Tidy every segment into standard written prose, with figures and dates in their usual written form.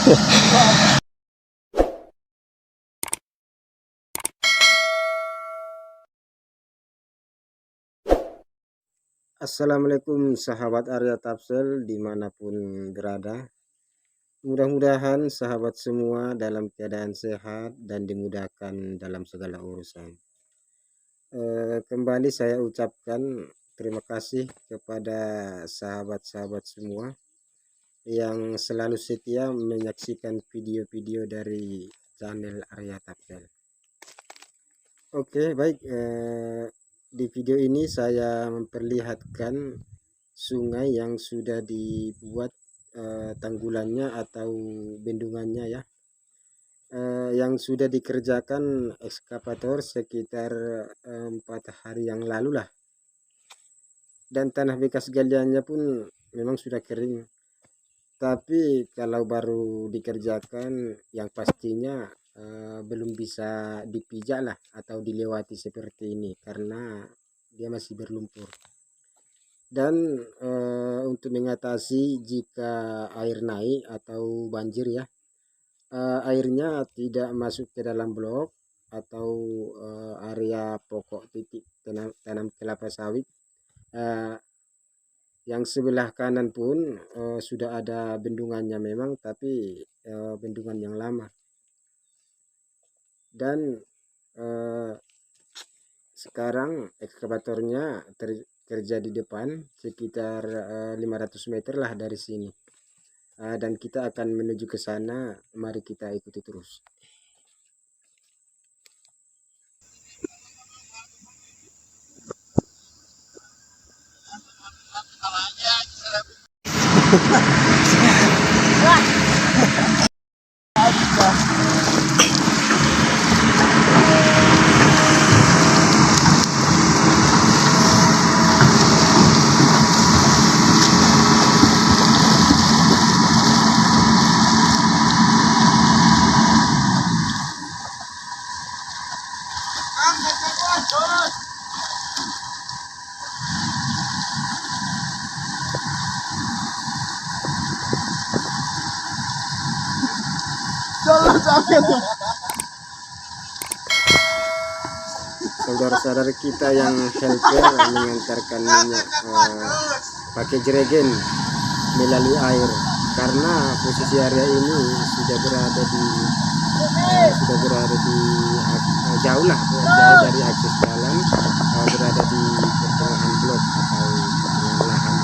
Assalamualaikum sahabat Arya Tafsel dimanapun berada. Mudah-mudahan sahabat semua dalam keadaan sehat dan dimudahkan dalam segala urusan. Kembali saya ucapkan terima kasih kepada sahabat-sahabat semua yang selalu setia menyaksikan video-video dari channel Arya Tafsel. Oke, baik. Di video ini saya memperlihatkan sungai yang sudah dibuat tanggulannya atau bendungannya ya, yang sudah dikerjakan ekskavator sekitar 4 hari yang lalu lah, dan tanah bekas galiannya pun memang sudah kering. Tapi kalau baru dikerjakan yang pastinya belum bisa dipijak lah atau dilewati seperti ini karena dia masih berlumpur. Dan untuk mengatasi jika air naik atau banjir ya, airnya tidak masuk ke dalam blok atau area pokok titik tanam kelapa sawit. Yang sebelah kanan pun sudah ada bendungannya memang, tapi bendungan yang lama. Dan sekarang ekskavatornya kerja di depan sekitar 500 meter lah dari sini, dan kita akan menuju ke sana. Mari kita ikuti terus. Saudara-saudara kita yang helper mengantarkan minyak pakai jerigen melalui air, karena posisi area ini sudah berada di jauh dari akses jalan, berada di pertengahan blok atau pertengahan lahan.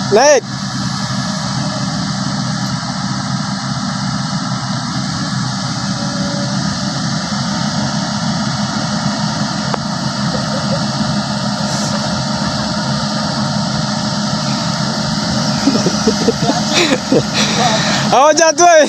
Naik. Awas jatuh.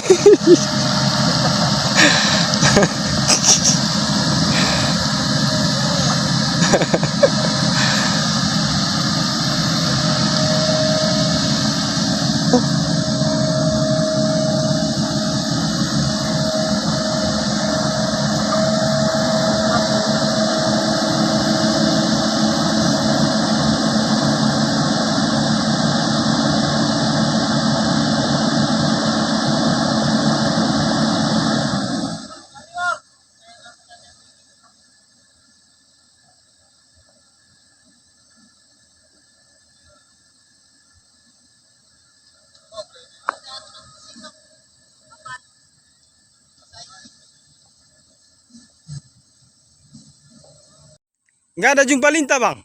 Nggak ada jumpa lintah, Bang.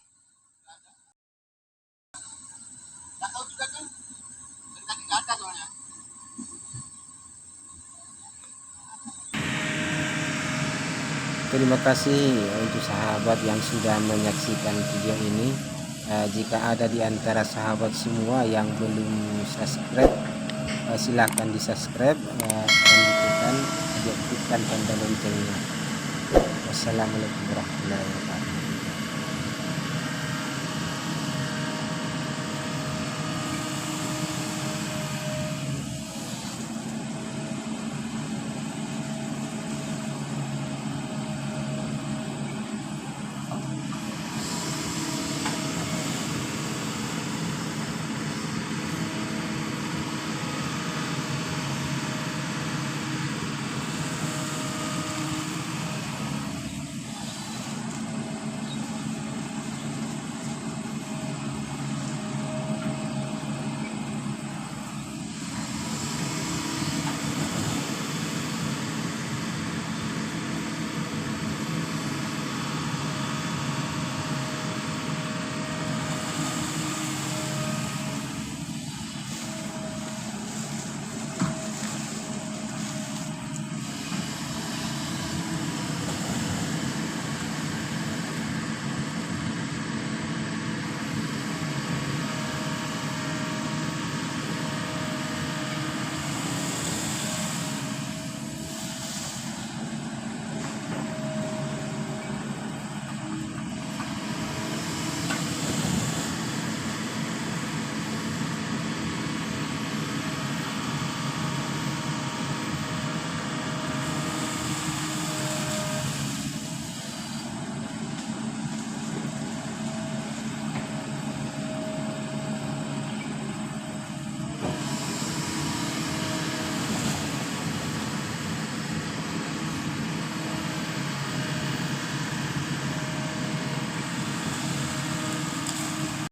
Terima kasih untuk sahabat yang sudah menyaksikan video ini. Jika ada di antara sahabat semua yang belum subscribe, silahkan di subscribe dan aktifkan tanda loncengnya. Wassalamualaikum warahmatullahi wabarakatuh.